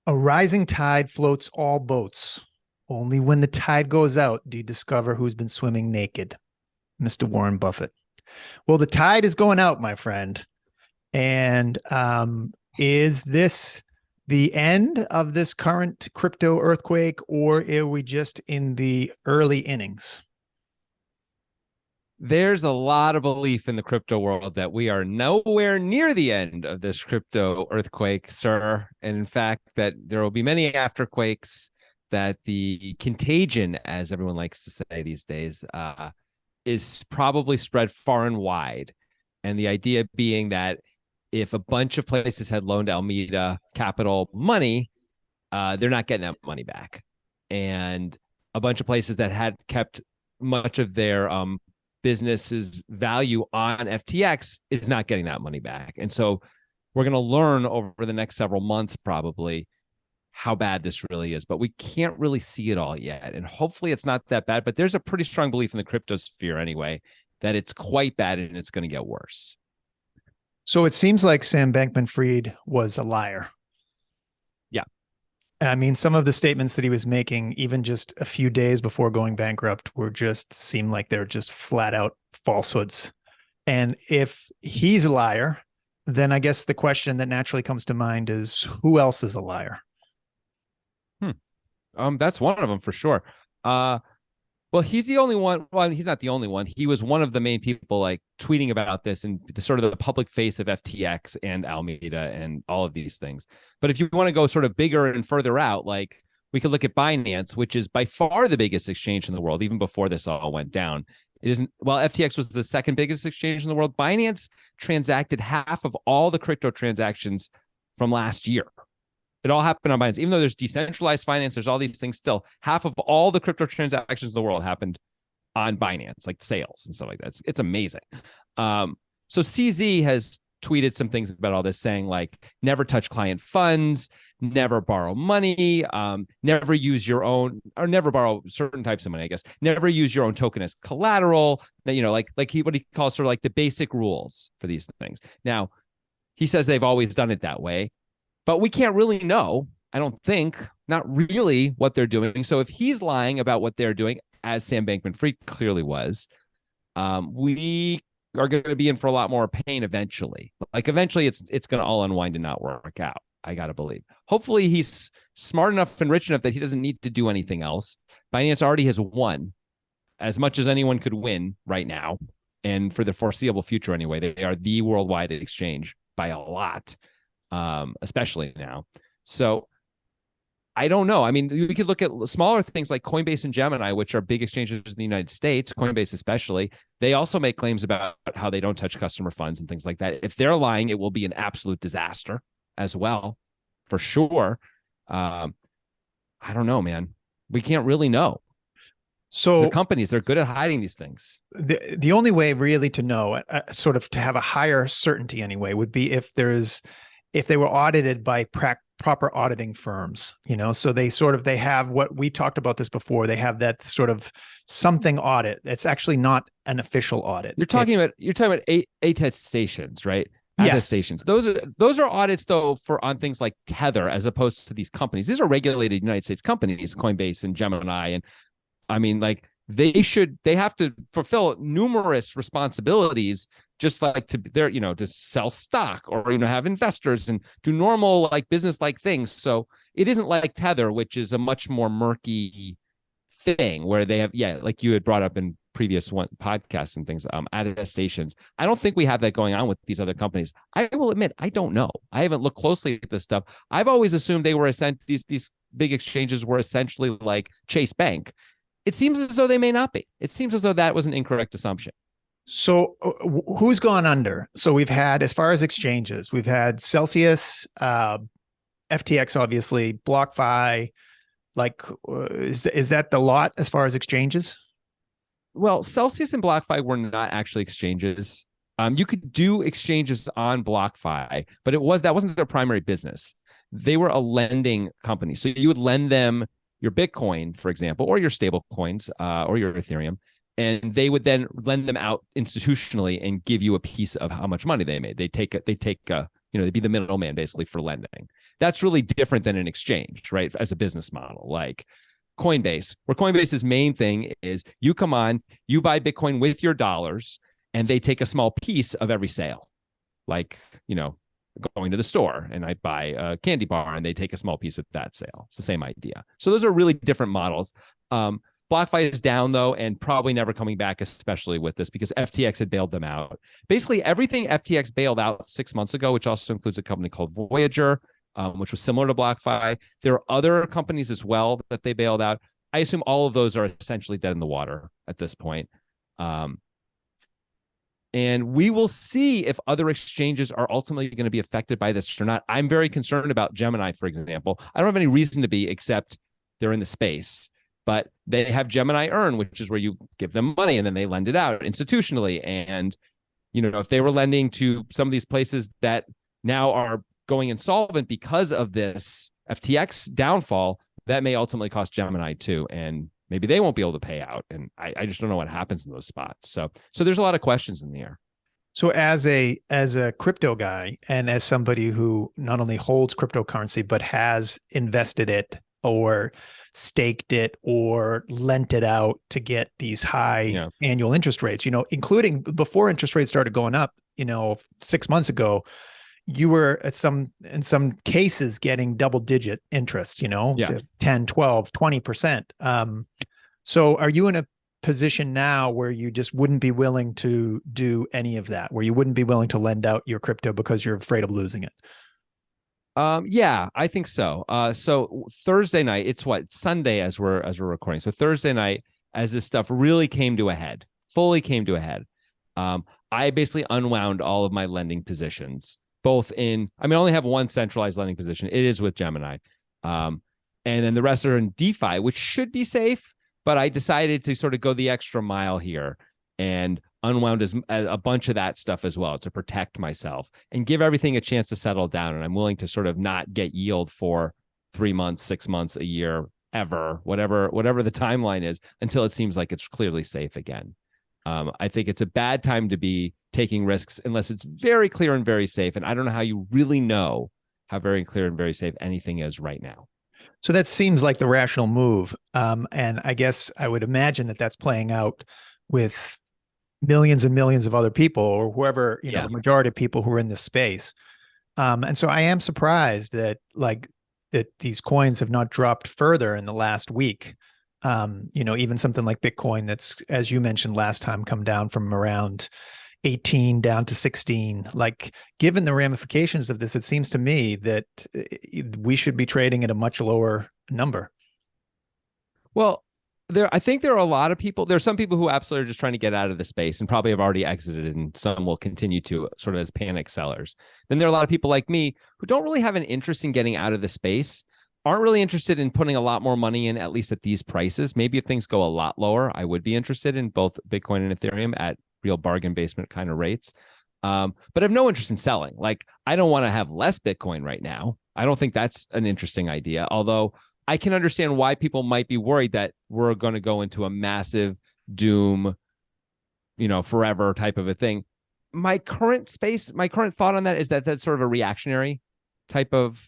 A rising tide floats all boats. Only when the tide goes out do you discover who's been swimming naked. Mr. Warren Buffett. Well, the tide is going out, my friend. And is this the end of this current crypto earthquake, or are we just in the early innings? There's a lot of belief in the crypto world that we are nowhere near the end of this crypto earthquake, sir. And in fact, that there will be many afterquakes, that the contagion, as everyone likes to say these days, is probably spread far and wide. And the idea being that if a bunch of places had loaned Alameda Capital money, they're not getting that money back. And a bunch of places that had kept much of their business's value on FTX is not getting that money back. And so we're going to learn over the next several months, probably, how bad this really is, but we can't really see it all yet. And hopefully it's not that bad, but there's a pretty strong belief in the crypto sphere anyway, that it's quite bad and it's going to get worse. So it seems like Sam Bankman-Fried was a liar. Yeah. I mean, some of the statements that he was making, even just a few days before going bankrupt, seemed like they're just flat out falsehoods. And if he's a liar, then I guess the question that naturally comes to mind is, who else is a liar? That's one of them for sure. Well, he's the only one. Well, he's not the only one. He was one of the main people like tweeting about this and the sort of the public face of FTX and Alameda and all of these things. But if you want to go sort of bigger and further out, like we could look at Binance, which is by far the biggest exchange in the world, even before this all went down. It isn't, well, FTX was the second biggest exchange in the world. Binance transacted half of all the crypto transactions from last year. It all happened on Binance. Even though there's decentralized finance, there's all these things still. Half of all the crypto transactions in the world happened on Binance, like sales and stuff like that. It's amazing. So CZ has tweeted some things about all this, saying like, never touch client funds, never borrow money, never use your own, or never borrow certain types of money, I guess. Never use your own token as collateral. You know, like what he calls sort of like the basic rules for these things. Now, he says they've always done it that way. But we can't really know, I don't think, not really what they're doing. So if he's lying about what they're doing, as Sam Bankman-Fried clearly was, we are going to be in for a lot more pain eventually. Like eventually it's going to all unwind and not work out, I got to believe. Hopefully he's smart enough and rich enough that he doesn't need to do anything else. Binance already has won as much as anyone could win right now. And for the foreseeable future anyway, they are the worldwide exchange by a lot. Especially now. So I don't know. I mean, we could look at smaller things like Coinbase and Gemini, which are big exchanges in the United States, Coinbase especially. They also make claims about how they don't touch customer funds and things like that. If they're lying, it will be an absolute disaster as well, for sure. I don't know, man. We can't really know. So the companies, they're good at hiding these things. The only way really to know, sort of to have a higher certainty anyway, would be if they were audited by proper auditing firms, you know, so they have what we talked about this before. They have that sort of something audit. It's actually not an official audit. You're talking about attestations, right? Yes. Attestations. Those are audits though on things like Tether, as opposed to these companies. These are regulated United States companies, Coinbase and Gemini, and I mean, like they have to fulfill numerous responsibilities, just like to sell stock or, have investors and do normal like business like things. So it isn't like Tether, which is a much more murky thing where they have, like you had brought up in previous podcasts and things, attestations. I don't think we have that going on with these other companies. I will admit, I don't know. I haven't looked closely at this stuff. I've always assumed they were these big exchanges were essentially like Chase Bank. It seems as though they may not be. It seems as though that was an incorrect assumption. So who's gone under? So we've had, as far as exchanges, we've had Celsius, FTX, obviously, BlockFi. Like, is that the lot as far as exchanges? Well, Celsius and BlockFi were not actually exchanges. You could do exchanges on BlockFi, but that wasn't their primary business. They were a lending company. So you would lend them your Bitcoin, for example, or your stable coins, or your Ethereum, and they would then lend them out institutionally and give you a piece of how much money they made. They take a they'd be the middleman basically for lending. That's really different than an exchange, right? As a business model, like Coinbase, where Coinbase's main thing is you come on, you buy Bitcoin with your dollars, and they take a small piece of every sale. Like, going to the store and I buy a candy bar and they take a small piece of that sale. It's the same idea. So those are really different models. BlockFi is down though, and probably never coming back, especially with this, because FTX had bailed them out. Basically, everything FTX bailed out 6 months ago, which also includes a company called Voyager, which was similar to BlockFi. There are other companies as well that they bailed out. I assume all of those are essentially dead in the water at this point. And we will see if other exchanges are ultimately going to be affected by this or not. I'm very concerned about Gemini, for example. I don't have any reason to be, except they're in the space. But they have Gemini Earn, which is where you give them money and then they lend it out institutionally. And, if they were lending to some of these places that now are going insolvent because of this FTX downfall, that may ultimately cost Gemini too. And maybe they won't be able to pay out. And I just don't know what happens in those spots. So there's a lot of questions in the air. So as a crypto guy and as somebody who not only holds cryptocurrency, but has invested it or staked it or lent it out to get these high annual interest rates, including before interest rates started going up, 6 months ago, you were in some cases getting double digit interest, 10, 12, 20%. So are you in a position now where you just wouldn't be willing to do any of that, where you wouldn't be willing to lend out your crypto because you're afraid of losing it? Yeah, I think so. So Thursday night, it's Sunday as we're recording. So Thursday night, as this stuff really fully came to a head, I basically unwound all of my lending positions, I only have one centralized lending position. It is with Gemini. And then the rest are in DeFi, which should be safe, but I decided to sort of go the extra mile here and unwound a bunch of that stuff as well to protect myself and give everything a chance to settle down. And I'm willing to sort of not get yield for 3 months, 6 months, a year, ever, whatever the timeline is, until it seems like it's clearly safe again. I think it's a bad time to be taking risks unless it's very clear and very safe. And I don't know how you really know how very clear and very safe anything is right now. So that seems like the rational move. And I guess I would imagine that that's playing out with millions and millions of other people, or whoever, the majority of people who are in this space. And so I am surprised that these coins have not dropped further in the last week. Even something like Bitcoin that's, as you mentioned last time, come down from around 18 down to 16. Like, given the ramifications of this, it seems to me that we should be trading at a much lower number. Well, I think there are a lot of people. There are some people who absolutely are just trying to get out of the space and probably have already exited, and some will continue to, sort of as panic sellers. Then there are a lot of people like me who don't really have an interest in getting out of the space, aren't really interested in putting a lot more money in, at least at these prices. Maybe if things go a lot lower, I would be interested in both Bitcoin and Ethereum at real bargain basement kind of rates. But I have no interest in selling. Like, I don't want to have less Bitcoin right now. I don't think that's an interesting idea, although I can understand why people might be worried that we're going to go into a massive doom, forever type of a thing. My current thought on that is that that's sort of a reactionary type of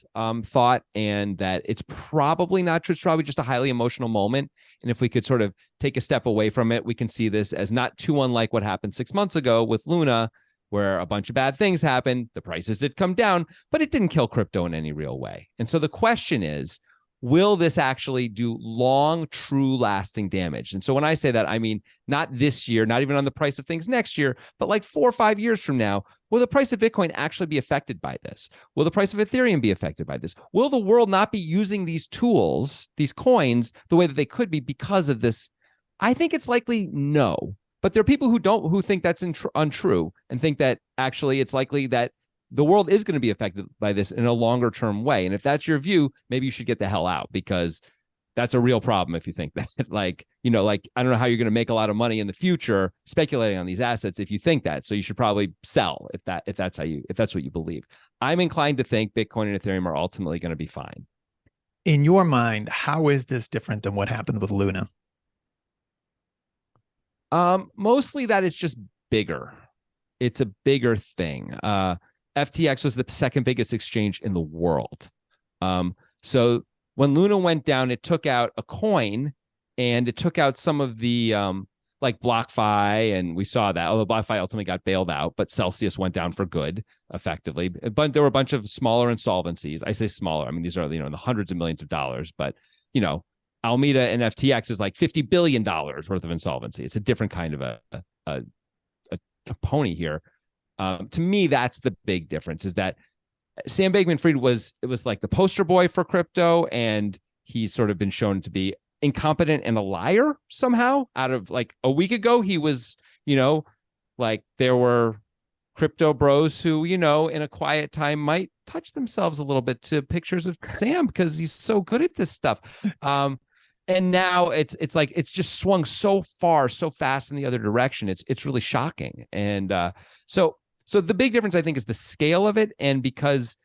thought, and that it's probably not true. It's probably just a highly emotional moment. And if we could sort of take a step away from it, we can see this as not too unlike what happened 6 months ago with Luna, where a bunch of bad things happened. The prices did come down, but it didn't kill crypto in any real way. And so the question is, will this actually do long, true, lasting damage? And so when I say that, I mean, not this year, not even on the price of things next year, but like 4 or 5 years from now, will the price of Bitcoin actually be affected by this? Will the price of Ethereum be affected by this? Will the world not be using these tools, these coins, the way that they could be because of this? I think it's likely no. But there are people who think that's untrue, and think that actually it's likely that the world is going to be affected by this in a longer term way. And if that's your view, maybe you should get the hell out, because that's a real problem if you think that. I don't know how you're going to make a lot of money in the future speculating on these assets if you think that. So you should probably sell if that's what you believe. I'm inclined to think Bitcoin and Ethereum are ultimately going to be fine. In your mind, how is this different than what happened with Luna? Mostly that it's just bigger. It's a bigger thing. FTX was the second biggest exchange in the world. So when Luna went down, it took out a coin and it took out some of the like BlockFi, and we saw that. Although BlockFi ultimately got bailed out, but Celsius went down for good, effectively. But there were a bunch of smaller insolvencies. I say smaller. I mean, these are, in the hundreds of millions of dollars. But, Alameda and FTX is like $50 billion worth of insolvency. It's a different kind of a pony here. To me, that's the big difference, is that Sam Bankman-Fried was like the poster boy for crypto, and he's sort of been shown to be incompetent and a liar somehow. Out of like a week ago, he was, like there were crypto bros who, in a quiet time might touch themselves a little bit to pictures of Sam because he's so good at this stuff. And now it's like it's just swung so far, so fast in the other direction. It's really shocking. And so the big difference, I think, is the scale of it, and because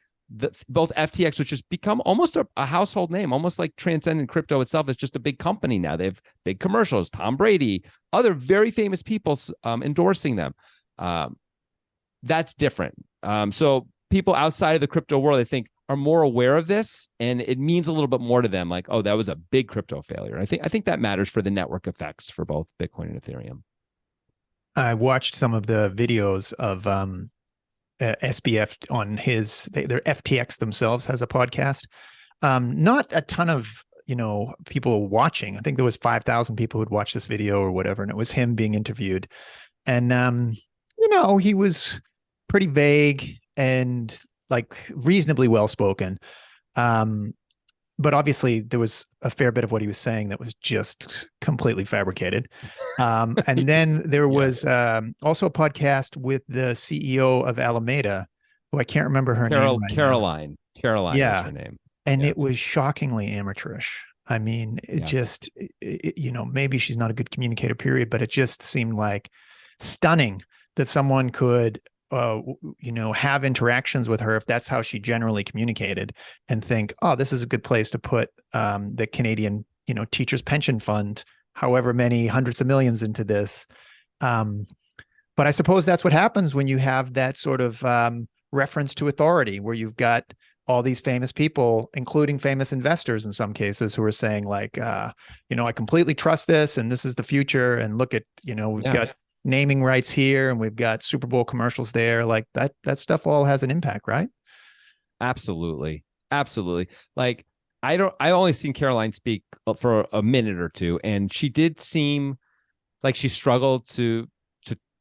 both FTX, which has become almost a household name, almost like transcendent crypto itself, is just a big company now. They have big commercials, Tom Brady, other very famous people endorsing them. That's different. So people outside of the crypto world, I think, are more aware of this, and it means a little bit more to them. Like, oh, that was a big crypto failure. And I think that matters for the network effects for both Bitcoin and Ethereum. I watched some of the videos of SBF on their FTX themselves has a podcast. Not a ton of, people watching. I think there was 5,000 people who'd watched this video or whatever, and it was him being interviewed. And, he was pretty vague and like reasonably well-spoken. But obviously there was a fair bit of what he was saying that was just completely fabricated. And then there was also a podcast with the CEO of Alameda, who I can't remember her name right Caroline. now. Caroline is her name. And it was shockingly amateurish. I mean, maybe she's not a good communicator, period, but it just seemed like stunning that someone could have interactions with her, if that's how she generally communicated, and think, oh, this is a good place to put the Canadian, teachers pension fund, however many hundreds of millions into this. But I suppose that's what happens when you have that sort of reference to authority, where you've got all these famous people, including famous investors in some cases, who are saying like, I completely trust this, and this is the future. And look at, we've got naming rights here, and we've got Super Bowl commercials there. Like that stuff all has an impact, right? Absolutely. Like I only seen Caroline speak for a minute or two, and she did seem like she struggled to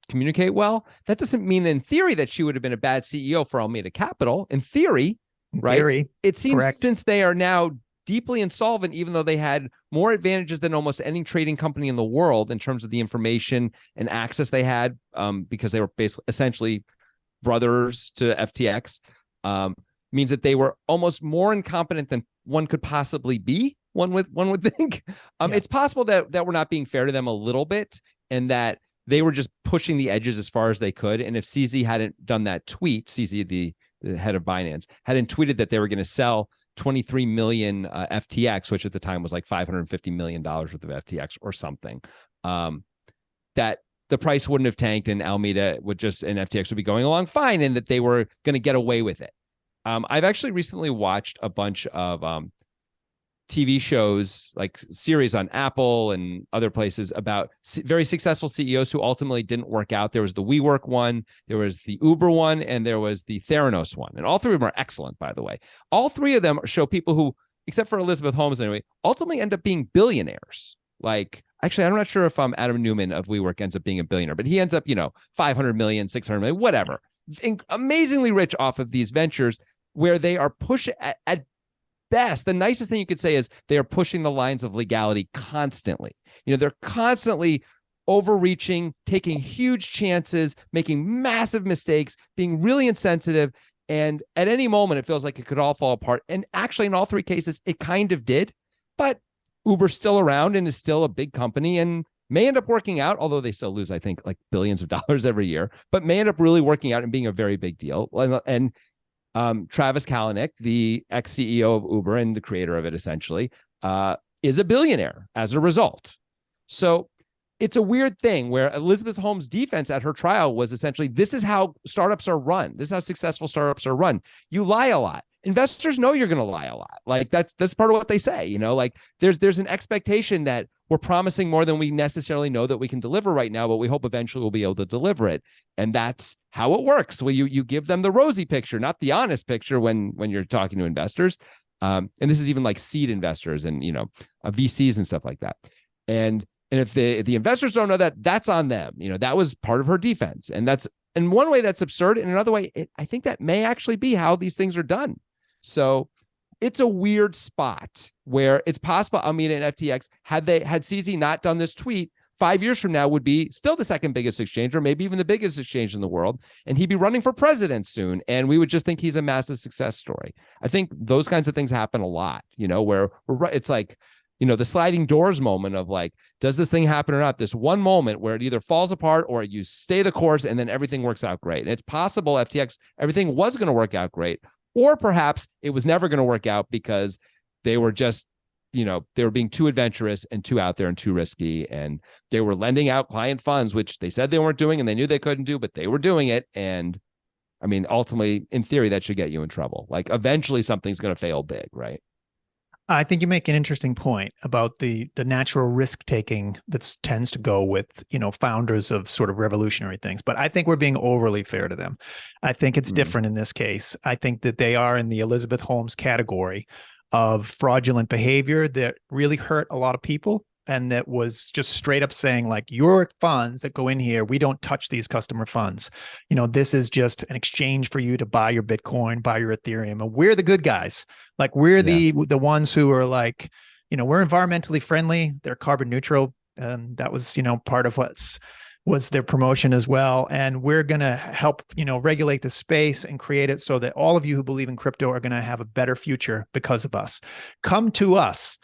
communicate well. That doesn't mean in theory that she would have been a bad CEO for Alameda Capital. In theory, right? It seems correct. Since they are now deeply insolvent, even though they had more advantages than almost any trading company in the world in terms of the information and access they had, because they were basically essentially brothers to FTX, means that they were almost more incompetent than one could possibly be. One would think. It's possible that we're not being fair to them a little bit, and that they were just pushing the edges as far as they could. And if CZ hadn't done that tweet, CZ, the head of Binance, hadn't tweeted that they were going to sell 23 million FTX, which at the time was like $550 million worth of FTX or something, that the price wouldn't have tanked, and Alameda and FTX would be going along fine, and that they were going to get away with it. I've actually recently watched a bunch of TV shows, like series on Apple and other places, about very successful CEOs who ultimately didn't work out. There was the WeWork one, there was the Uber one, and there was the Theranos one. And all three of them are excellent, by the way. All three of them show people who, except for Elizabeth Holmes anyway, ultimately end up being billionaires. Like, actually, I'm not sure if Adam Newman of WeWork ends up being a billionaire, but he ends up, 500 million, 600 million, whatever. Amazingly rich off of these ventures, where they are pushing at best, the nicest thing you could say is they are pushing the lines of legality constantly. They're constantly overreaching, taking huge chances, making massive mistakes, being really insensitive. And at any moment, it feels like it could all fall apart. And actually, in all three cases, it kind of did. But Uber's still around and is still a big company and may end up working out, although they still lose, I think, like billions of dollars every year, but may end up really working out and being a very big deal. And Travis Kalanick, the ex-CEO of Uber and the creator of it, essentially, is a billionaire as a result. So it's a weird thing where Elizabeth Holmes' defense at her trial was essentially, this is how startups are run. This is how successful startups are run. You lie a lot. Investors know you're going to lie a lot. Like that's part of what they say, like there's an expectation that we're promising more than we necessarily know that we can deliver right now, but we hope eventually we'll be able to deliver it. And that's how it works. Well, you give them the rosy picture, not the honest picture when you're talking to investors. And this is even like seed investors and, VCs and stuff like that. And if the investors don't know that, that's on them. That was part of her defense. And that's, in one way, that's absurd. In another way, I think that may actually be how these things are done. So it's a weird spot where it's possible Alameda and FTX, had CZ not done this tweet, 5 years from now would be still the second biggest exchange, or maybe even the biggest exchange in the world. And he'd be running for president soon. And we would just think he's a massive success story. I think those kinds of things happen a lot, where it's like, the sliding doors moment of like, does this thing happen or not? This one moment where it either falls apart or you stay the course and then everything works out great. And it's possible FTX, everything was going to work out great. Or perhaps it was never going to work out because they were just, they were being too adventurous and too out there and too risky. And they were lending out client funds, which they said they weren't doing and they knew they couldn't do, but they were doing it. And I mean, ultimately, in theory, that should get you in trouble. Like eventually something's going to fail big, right? I think you make an interesting point about the natural risk taking that tends to go with, founders of sort of revolutionary things. But I think we're being overly fair to them. I think it's different in this case. I think that they are in the Elizabeth Holmes category of fraudulent behavior that really hurt a lot of people. And that was just straight up saying, like, your funds that go in here, we don't touch these customer funds. This is just an exchange for you to buy your Bitcoin, buy your Ethereum. And we're the good guys. Like, we're the ones who are like, we're environmentally friendly. They're carbon neutral. And that was, part of was their promotion as well. And we're going to help, regulate the space and create it so that all of you who believe in crypto are going to have a better future because of us. Come to us.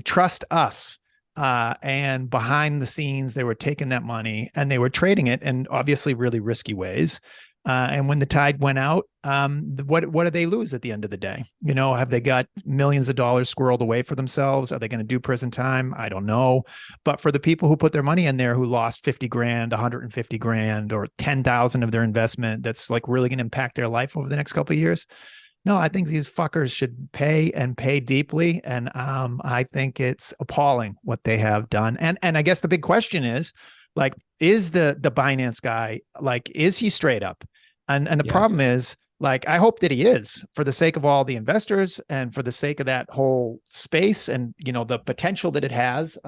Trust us. And behind the scenes, they were taking that money and they were trading it in obviously really risky ways. And when the tide went out, what do they lose at the end of the day? Have they got millions of dollars squirreled away for themselves? Are they going to do prison time? I don't know. But for the people who put their money in there, who lost 50 grand, 150 grand, or 10,000 of their investment, that's like really going to impact their life over the next couple of years. No, I think these fuckers should pay and pay deeply. And I think it's appalling what they have done. And I guess the big question is, like, is the Binance guy, like, is he straight up? And the problem is, like, I hope that he is, for the sake of all the investors and for the sake of that whole space and, the potential that it has.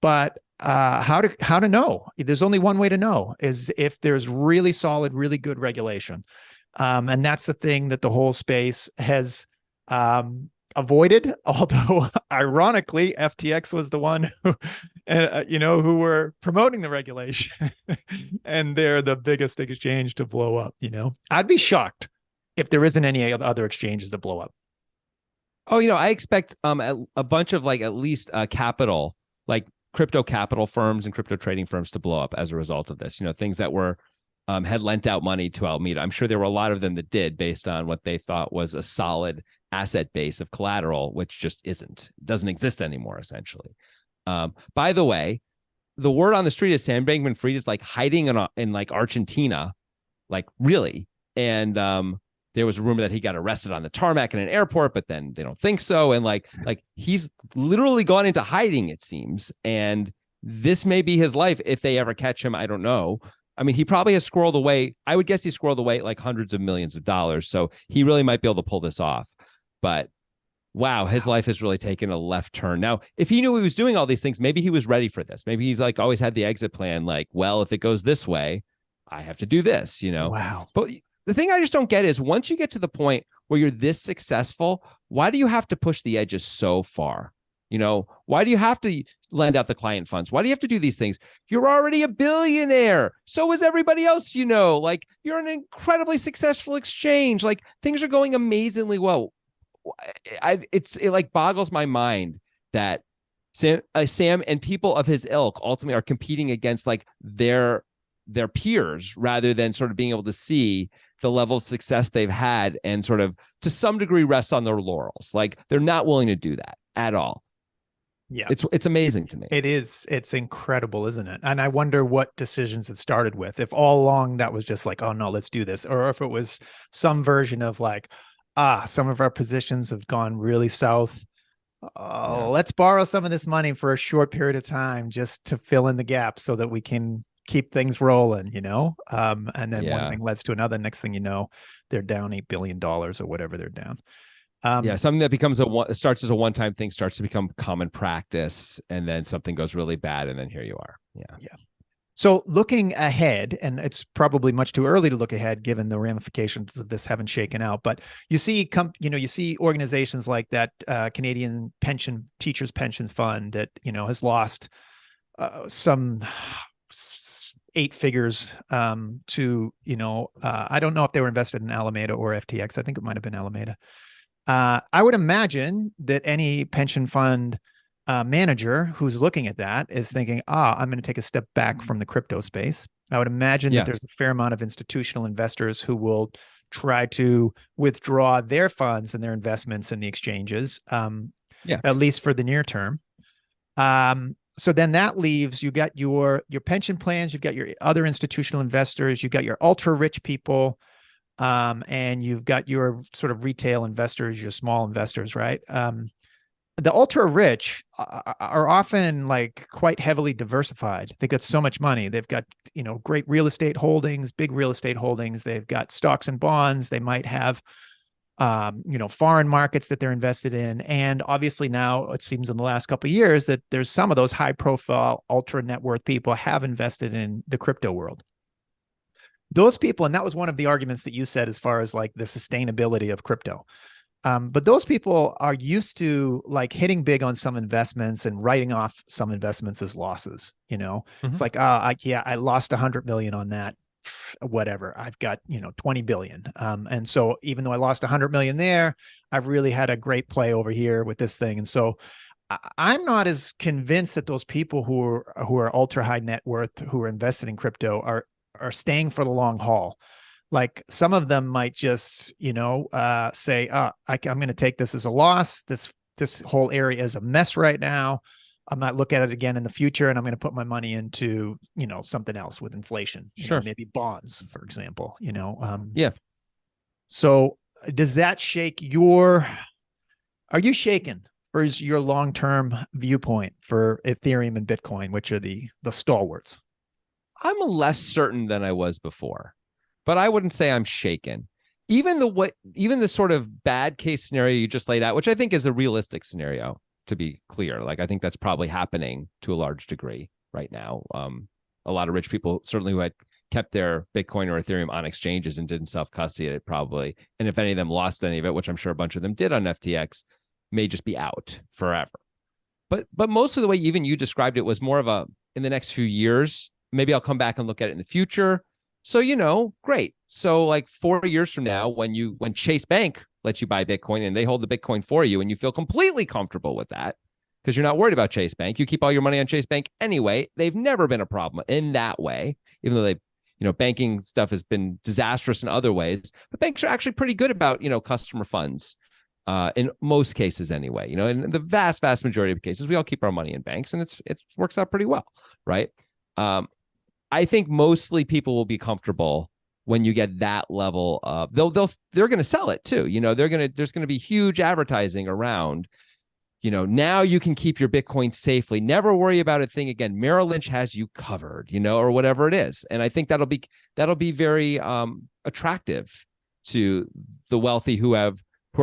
But how to know? There's only one way to know, is if there's really solid, really good regulation. And that's the thing that the whole space has avoided. Although, ironically, FTX was the one who, who were promoting the regulation, and they're the biggest exchange to blow up. I'd be shocked if there isn't any other exchanges that blow up. Oh, I expect a bunch of, like, at least capital, like crypto capital firms and crypto trading firms, to blow up as a result of this. Things that were had lent out money to Alameda. I'm sure there were a lot of them that did, based on what they thought was a solid asset base of collateral, which just doesn't exist anymore, essentially. By the way, the word on the street is Sam Bankman-Fried is like hiding in like Argentina, like, really. And there was a rumor that he got arrested on the tarmac in an airport, but then they don't think so. And like he's literally gone into hiding, it seems. And this may be his life if they ever catch him. I don't know. I mean, he probably has squirreled away. I would guess he squirreled away like hundreds of millions of dollars. So he really might be able to pull this off. But wow, his life has really taken a left turn. Now, if he knew he was doing all these things, maybe he was ready for this. Maybe he's like always had the exit plan. Like, well, if it goes this way, I have to do this, Wow. But the thing I just don't get is, once you get to the point where you're this successful, why do you have to push the edges so far? Why do you have to lend out the client funds? Why do you have to do these things? You're already a billionaire. So is everybody else, Like, you're an incredibly successful exchange. Like, things are going amazingly well. It like boggles my mind that Sam and people of his ilk ultimately are competing against, like, their peers, rather than sort of being able to see the level of success they've had and sort of, to some degree, rest on their laurels. Like, they're not willing to do that at all. Yeah. It's amazing to me. It is. It's incredible, isn't it? And I wonder what decisions it started with. If all along that was just like, oh no, let's do this, or if it was some version of like, some of our positions have gone really south. Yeah. Let's borrow some of this money for a short period of time just to fill in the gaps so that we can keep things rolling, and then one Yeah. thing leads to another. Next thing you know, they're down $8 billion or whatever they're down. Yeah, Um, something that becomes starts as a one-time thing starts to become common practice, and then something goes really bad, and then here you are. Yeah. yeah. So looking ahead, and it's probably much too early to look ahead given the ramifications of this haven't shaken out, but you see organizations like that Canadian teachers pension fund that has lost some eight figures to I don't know if they were invested in Alameda or FTX. I think it might have been Alameda. I would imagine that any pension fund manager who's looking at that is thinking, I'm going to take a step back from the crypto space. I would imagine that Yeah. there's a fair amount of institutional investors who will try to withdraw their funds and their investments in the exchanges, Yeah. at least for the near term. So then that leaves you got your pension plans, you've got your other institutional investors, you've got your ultra rich people, and you've got your sort of retail investors, your small investors, right? The ultra rich are often like quite heavily diversified. They've got so much money. They've got, great real estate holdings, big real estate holdings. They've got stocks and bonds. They might have, foreign markets that they're invested in. And obviously now it seems in the last couple of years that there's some of those high profile, ultra net worth people have invested in the crypto world. Those people, and that was one of the arguments that you said as far as like the sustainability of crypto. But those people are used to like hitting big on some investments and writing off some investments as losses. It's Mhm. like, I lost 100 million on that. Whatever. I've got, 20 billion. And so even though I lost 100 million there, I've really had a great play over here with this thing. And so I'm not as convinced that those people who are ultra high net worth who are invested in crypto are staying for the long haul. Like some of them might just say, I'm going to take this as a loss. This whole area is a mess right now. I might look at it again in the future, and I'm going to put my money into something else with inflation. Sure. Maybe bonds, for example. Yeah. So does that shake your? Are you shaken? Or is your long-term viewpoint for Ethereum and Bitcoin, which are the stalwarts? I'm less certain than I was before, but I wouldn't say I'm shaken. Even the sort of bad case scenario you just laid out, which I think is a realistic scenario, to be clear. Like I think that's probably happening to a large degree right now. A lot of rich people, certainly who had kept their Bitcoin or Ethereum on exchanges and didn't self-custody it probably, and if any of them lost any of it, which I'm sure a bunch of them did on FTX, may just be out forever. But most of the way even you described it was more of a in the next few years. Maybe I'll come back and look at it in the future. So great. So like 4 years from now, when Chase Bank lets you buy Bitcoin and they hold the Bitcoin for you, and you feel completely comfortable with that because you're not worried about Chase Bank, you keep all your money on Chase Bank anyway. They've never been a problem in that way, even though banking stuff has been disastrous in other ways. But banks are actually pretty good about customer funds. In most cases anyway, in the vast majority of cases, we all keep our money in banks and it works out pretty well. Right. I think mostly people will be comfortable when you get that level of they're going to sell it too. There's going to be huge advertising around, now you can keep your Bitcoin safely. Never worry about a thing again. Merrill Lynch has you covered, or whatever it is. And I think that'll be very attractive to the wealthy who are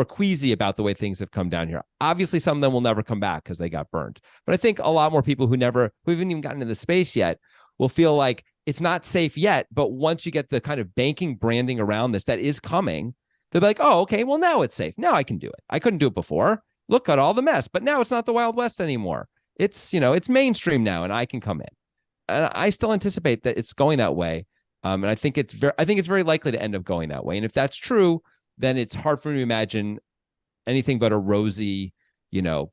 queasy about the way things have come down here. Obviously, some of them will never come back because they got burned. But I think a lot more people who haven't even gotten into the space yet will feel like it's not safe yet. But once you get the kind of banking branding around this that is coming, they'll be like, oh, okay, well, now it's safe. Now I can do it. I couldn't do it before. Look at all the mess. But now it's not the Wild West anymore. It's, it's mainstream now and I can come in. And I still anticipate that it's going that way. And I think it's very likely to end up going that way. And if that's true, then it's hard for me to imagine anything but a rosy,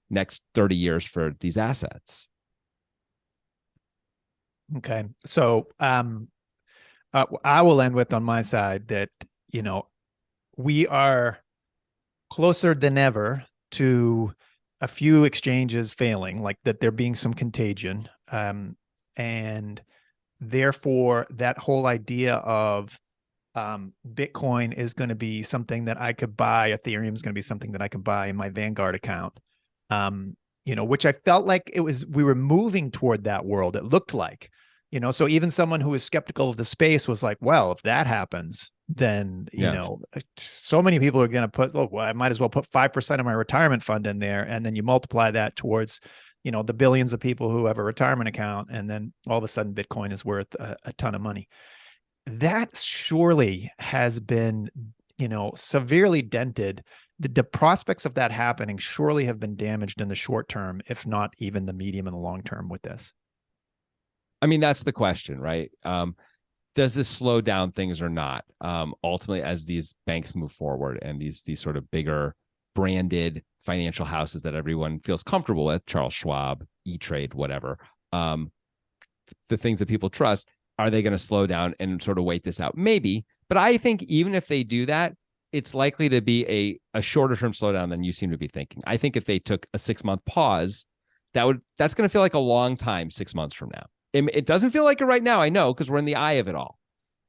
next 30 years for these assets. Okay. So I will end with on my side that, we are closer than ever to a few exchanges failing, like that there being some contagion. And therefore, that whole idea of Bitcoin is going to be something that I could buy, Ethereum is going to be something that I can buy in my Vanguard account. Which I felt like we were moving toward that world. It looked like, so even someone who was skeptical of the space was like, well, if that happens, then, so many people are going to put, well, I might as well put 5% of my retirement fund in there. And then you multiply that towards, the billions of people who have a retirement account. And then all of a sudden Bitcoin is worth a ton of money. That surely has been, severely dented. The prospects of that happening surely have been damaged in the short term, if not even the medium and the long term with this. I mean, that's the question, right? Does this slow down things or not? Ultimately, as these banks move forward and these sort of bigger branded financial houses that everyone feels comfortable with, Charles Schwab, E-Trade, whatever, the things that people trust, are they going to slow down and sort of wait this out? Maybe. But I think even if they do that, it's likely to be a shorter term slowdown than you seem to be thinking. I think if they took a 6-month pause, that's going to feel like a long time 6 months from now. It doesn't feel like it right now, I know, because we're in the eye of it all.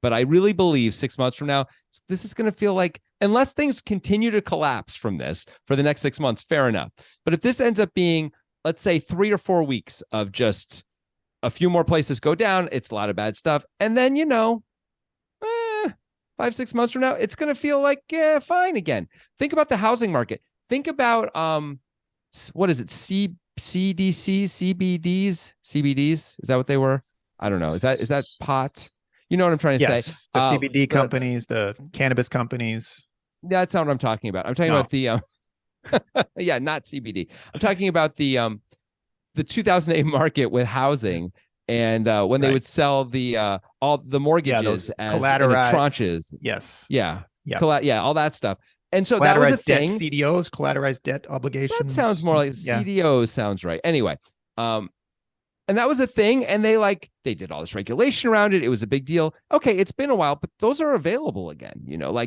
But I really believe 6 months from now, this is going to feel like, unless things continue to collapse from this for the next 6 months, fair enough. But if this ends up being, let's say, 3 or 4 weeks of just a few more places go down, it's a lot of bad stuff. And then, 5-6 months from now, it's going to feel like, yeah, fine again. Think about the housing market. Think about, what is it? CDCs, CBDs? Is that what they were? I don't know. Is that pot? You know what I'm trying to say? The CBD companies, the cannabis companies. That's not what I'm talking about. I'm talking about the, yeah, not CBD. I'm talking about the 2008 market with housing. And when they would sell all the mortgages as collateralized tranches, all that stuff, and so that was a thing. CDOs, collateralized debt obligations. That sounds more like CDOs. Sounds right. Anyway, and that was a thing, and they did all this regulation around it. It was a big deal. Okay, it's been a while, but those are available again.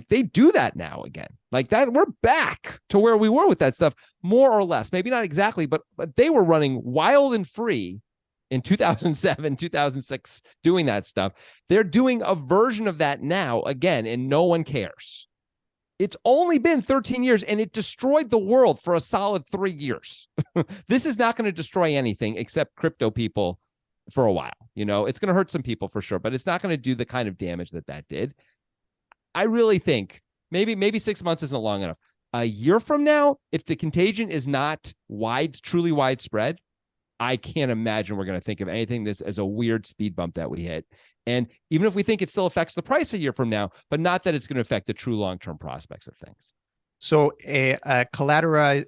They do that now again. Like that, we're back to where we were with that stuff, more or less. Maybe not exactly, but they were running wild and free in 2007, 2006, doing that stuff. They're doing a version of that now again, and no one cares. It's only been 13 years, and it destroyed the world for a solid 3 years. This is not going to destroy anything except crypto people for a while. It's going to hurt some people for sure, but it's not going to do the kind of damage that did. I really think maybe 6 months isn't long enough. A year from now, if the contagion is not truly widespread, I can't imagine we're going to think of anything this as a weird speed bump that we hit. And even if we think it still affects the price a year from now, but not that it's going to affect the true long-term prospects of things. So a collateralized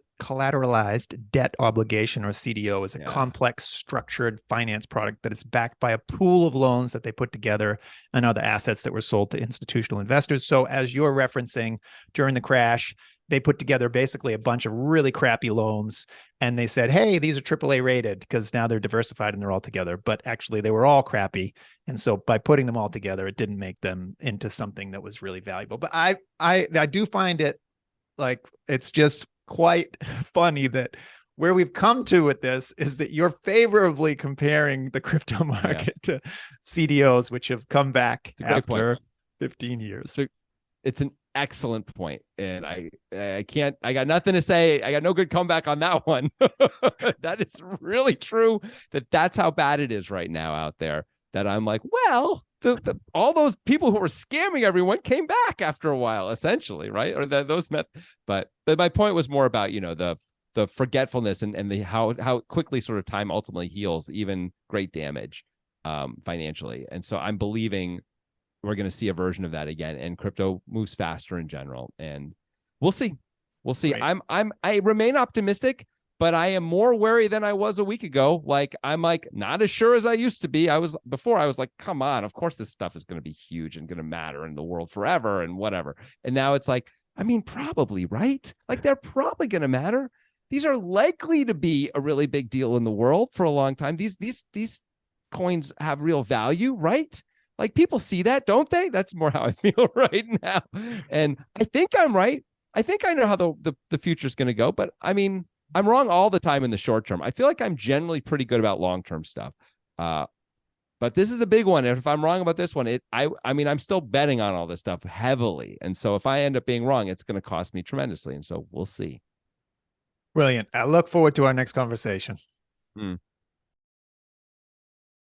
debt obligation, or CDO, is a complex structured finance product that is backed by a pool of loans that they put together and other assets that were sold to institutional investors. So as you're referencing, during the crash, they put together basically a bunch of really crappy loans, and they said, hey, these are AAA rated because now they're diversified and they're all together. But actually they were all crappy. And so by putting them all together, it didn't make them into something that was really valuable. But I do find it like, it's just quite funny that where we've come to with this is that you're favorably comparing the crypto market to CDOs, which have come back after 15 years. So it's an excellent point, and I got nothing to say. I got no good comeback on that one. That is really true. That's how bad it is right now out there. That I'm like, well, all those people who were scamming everyone came back after a while, essentially, right? Or but my point was more about the forgetfulness and the how quickly sort of time ultimately heals even great damage financially. And so I'm believing we're going to see a version of that again, and crypto moves faster in general, and we'll see. Right. I remain optimistic, but I am more wary than I was a week ago. I'm not as sure as I used to be. I was like, come on, of course this stuff is going to be huge and going to matter in the world forever and whatever. And now it's like, I mean, probably, right? Like, they're probably going to matter. These are likely to be a really big deal in the world for a long time. These coins have real value, right? Like, people see that, don't they? That's more how I feel right now. And I think I'm right. I think I know how the future is going to go. But I mean, I'm wrong all the time in the short term. I feel like I'm generally pretty good about long-term stuff. Uh, but this is a big one. And if I'm wrong about this one, I mean, I'm still betting on all this stuff heavily. And so if I end up being wrong, it's going to cost me tremendously. And so we'll see. Brilliant. I look forward to our next conversation. Hmm.